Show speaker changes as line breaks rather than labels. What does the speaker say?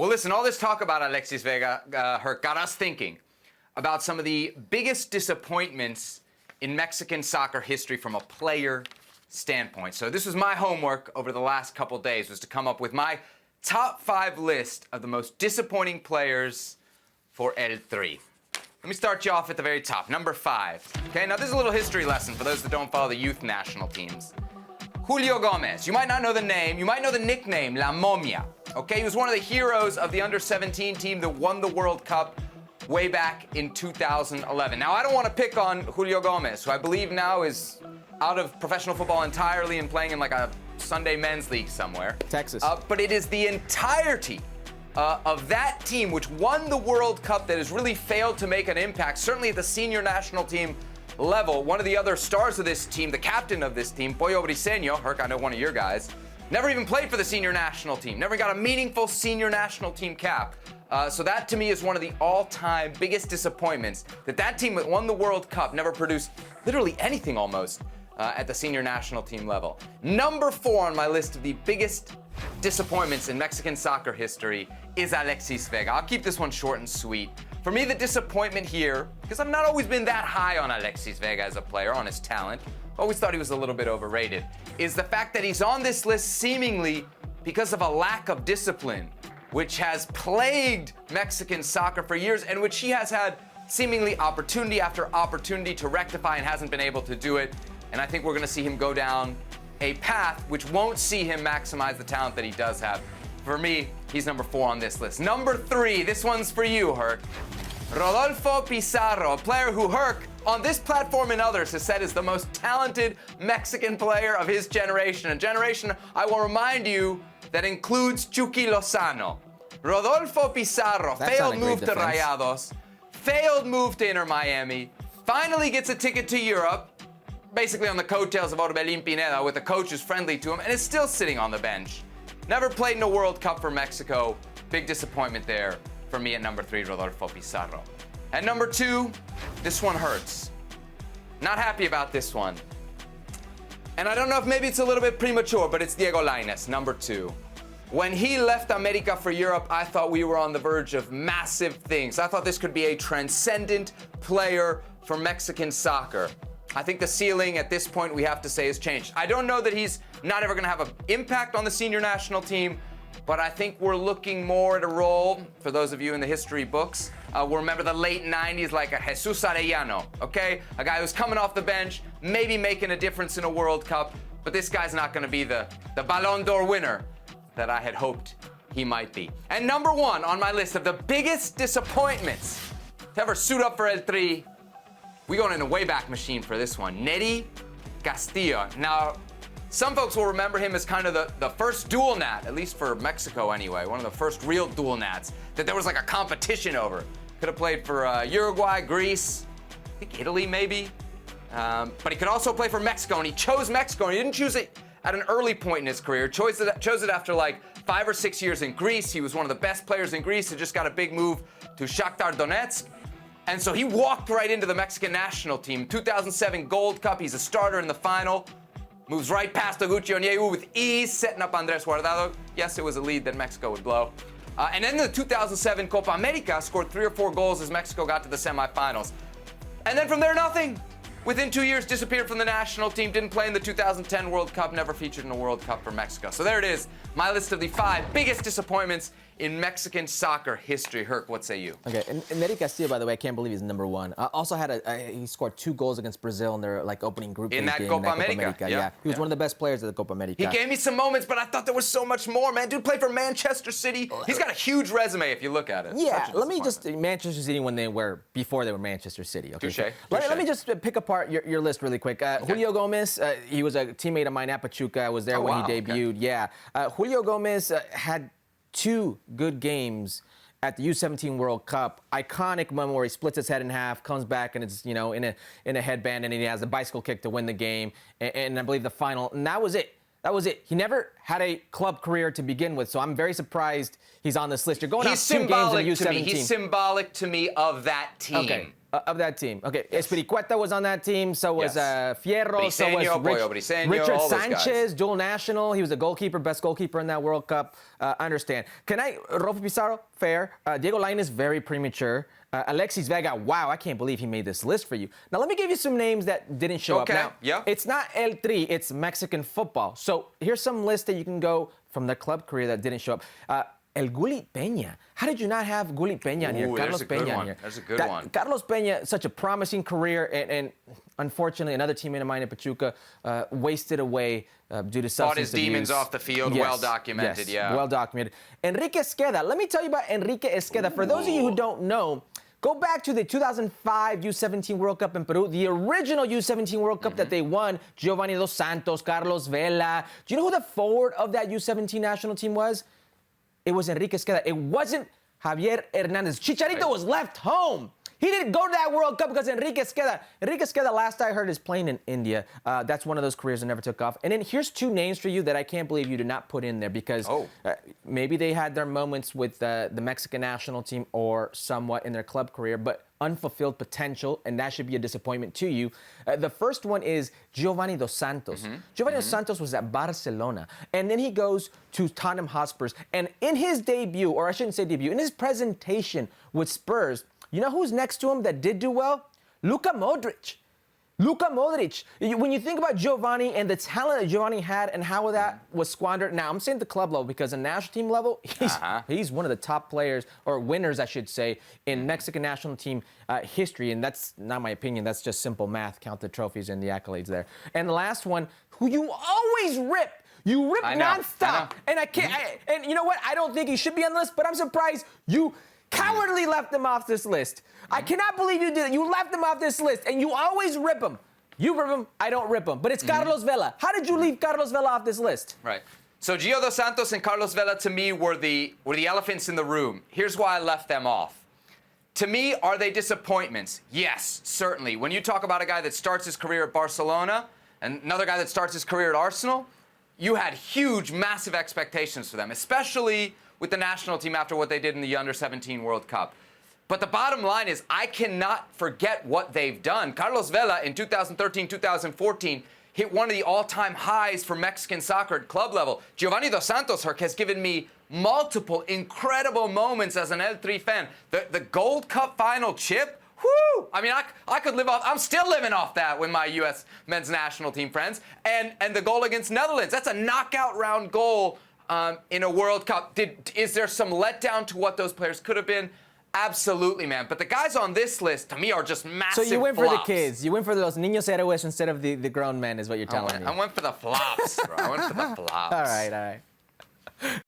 Well, listen, all this talk about Alexis Vega got us thinking about some of the biggest disappointments in Mexican soccer history from a player standpoint. So this was my homework over the last couple days, was to come up with my top 5 list of the most disappointing players for El Tri. Let me start you off at the very top. Number 5. Okay, now this is a little history lesson for those that don't follow the youth national teams. Julio Gomez. You might not know the name. You might know the nickname, La Momia. Okay, he was one of the heroes of the under-17 team that won the World Cup way back in 2011. Now, I don't want to pick on Julio Gomez, who I believe now is out of professional football entirely and playing in like a Sunday men's league somewhere.
Texas.
But it is the entirety of that team which won the World Cup that has really failed to make an impact, certainly at the senior national team level. One of the other stars of this team, the captain of this team, Pollo Briseño, Herc, I know one of your guys, never even played for the senior national team, never got a meaningful senior national team cap. So that to me is one of the all-time biggest disappointments, that team that won the World Cup never produced literally anything almost at the senior national team level. Number 4 on my list of the biggest disappointments in Mexican soccer history is Alexis Vega. I'll keep this one short and sweet. For me, the disappointment here, because I've not always been that high on Alexis Vega as a player, on his talent, always thought he was a little bit overrated, is the fact that he's on this list seemingly because of a lack of discipline, which has plagued Mexican soccer for years, and which he has had seemingly opportunity after opportunity to rectify and hasn't been able to do it. And I think we're going to see him go down a path which won't see him maximize the talent that he does have. For me, he's number 4 on this list. Number 3, this one's for you, Herc. Rodolfo Pizarro, a player who Herc, on this platform and others, has said is the most talented Mexican player of his generation. A generation, I will remind you, that includes Chucky Lozano. Rodolfo Pizarro, failed move to Rayados, failed move to Inter Miami, finally gets a ticket to Europe, basically on the coattails of Orbelín Pineda, with a coach who's friendly to him, and is still sitting on the bench. Never played in a World Cup for Mexico. Big disappointment there for me at number 3, Rodolfo Pizarro. At number 2, this one hurts. Not happy about this one. And I don't know if maybe it's a little bit premature, but it's Diego Lainez, number 2. When he left America for Europe, I thought we were on the verge of massive things. I thought this could be a transcendent player for Mexican soccer. I think the ceiling at this point, we have to say, has changed. I don't know that he's not ever going to have an impact on the senior national team, but I think we're looking more at a role, for those of you in the history books, we'll remember the late 90s like a Jesus Arellano, okay? A guy who's coming off the bench, maybe making a difference in a World Cup, but this guy's not going to be the Ballon d'Or winner that I had hoped he might be. And number 1 on my list of the biggest disappointments to ever suit up for El Tri, we going in a Wayback Machine for this one. Neri Castillo. Now, some folks will remember him as kind of the first dual nat, at least for Mexico anyway, one of the first real dual nats that there was like a competition over. Could have played for Uruguay, Greece, I think Italy maybe. But he could also play for Mexico, and he chose Mexico, and he didn't choose it at an early point in his career. Chose it after like 5 or 6 years in Greece. He was one of the best players in Greece. He just got a big move to Shakhtar Donetsk. And so he walked right into the Mexican national team. 2007 Gold Cup, he's a starter in the final. Moves right past Oguchi Onyewu with ease, setting up Andres Guardado. Yes, it was a lead that Mexico would blow. And then in the 2007 Copa America, scored 3 or 4 goals as Mexico got to the semifinals. And then from there, nothing. Within 2 years, disappeared from the national team, didn't play in the 2010 World Cup, never featured in a World Cup for Mexico. So there it is, my list of the 5 biggest disappointments in Mexican soccer history. Herc, what say you?
Okay, and Neri Castillo, by the way, I can't believe he's number 1. Also had he scored 2 goals against Brazil in their opening group
in
game.
That Copa America.
Yeah. He was one of the best players at the Copa America.
He gave me some moments, but I thought there was so much more, man. Dude played for Manchester City. He's got a huge resume if you look at it.
Yeah, let me just, Manchester City before they were Manchester City. Okay,
Touché.
Let me just pick apart your list really quick. Okay. Julio Gomez, he was a teammate of mine at Pachuca. I was there when he debuted. Okay. Yeah, Julio Gomez had 2 good games at the U17 World Cup. Iconic moment where he splits his head in half, comes back, and it's in a headband, and he has a bicycle kick to win the game, and I believe the final. And that was it. That was it. He never had a club career to begin with, so I'm very surprised he's on this list. You're going out 2 games in the U17.
He's symbolic to me of that team.
Okay. of that team. Okay, Espiricueta was on that team. So was Fierro.
Briseño,
so was
Briseño,
Richard
all those
Sanchez,
guys.
dual national. He was the goalkeeper, best goalkeeper in that World Cup. I understand. Rolfo Pizarro, fair. Diego Lainez, very premature. Alexis Vega, wow, I can't believe he made this list for you. Now, let me give you some names that didn't show up. Now, it's not El Tri, it's Mexican football. So here's some lists that you can go from the club career that didn't show up. El Gullit Peña. How did you not have Gullit Peña in here?
Carlos Peña in here. There's a good one.
Carlos Peña, such a promising career, and unfortunately, another teammate of mine at Pachuca wasted away due to substance abuse.
Fought his demons off the field. Yes. Well documented,
well documented. Enrique Esqueda. Let me tell you about Enrique Esqueda. For those of you who don't know, go back to the 2005 U17 World Cup in Peru, the original U17 World Cup that they won. Giovanni Dos Santos, Carlos Vela. Do you know who the forward of that U17 national team was? It was Enrique Esqueda. It wasn't Javier Hernandez. Chicharito was left home. He didn't go to that World Cup because Enrique Esqueda, last I heard, is playing in India. That's one of those careers that never took off. And then here's two names for you that I can't believe you did not put in there because maybe they had their moments with the Mexican national team or somewhat in their club career, but unfulfilled potential, and that should be a disappointment to you. The first one is Giovanni Dos Santos. Giovanni Dos Santos was at Barcelona, and then he goes to Tottenham Hotspurs. And in his debut, or I shouldn't say debut, in his presentation with Spurs, you know who's next to him that did do well? Luka Modric. Luka Modric. When you think about Giovanni and the talent that Giovanni had and how that was squandered, now I'm saying the club level because the national team level, he's one of the top players, or winners, I should say, in Mexican national team history. And that's not my opinion. That's just simple math. Count the trophies and the accolades there. And the last one, who you always rip. You rip nonstop. And I can't. And you know what? I don't think he should be on the list, but I'm surprised you cowardly left him off this list. I cannot believe you did it. You left him off this list, and you always rip him. You rip him, I don't rip him. But it's Carlos Vela. How did you leave Carlos Vela off this list?
Right. So Gio Dos Santos and Carlos Vela, to me, were the elephants in the room. Here's why I left them off. To me, are they disappointments? Yes, certainly. When you talk about a guy that starts his career at Barcelona and another guy that starts his career at Arsenal, you had huge, massive expectations for them, especially with the national team after what they did in the Under-17 World Cup. But the bottom line is I cannot forget what they've done. Carlos Vela in 2013, 2014 hit one of the all-time highs for Mexican soccer at club level. Giovanni Dos Santos has given me multiple incredible moments as an El Tri fan. The Gold Cup final chip, whoo! I mean, I could live off, I'm still living off that with my U.S. men's national team friends. And the goal against Netherlands, that's a knockout round goal in a World Cup. Is there some letdown to what those players could have been? Absolutely, man. But the guys on this list, to me, are just massive
So you went
flops.
for the kids. You went for those niños héroes instead of the grown men is what you're telling me.
I went for the flops, bro. I went for the flops.
All right.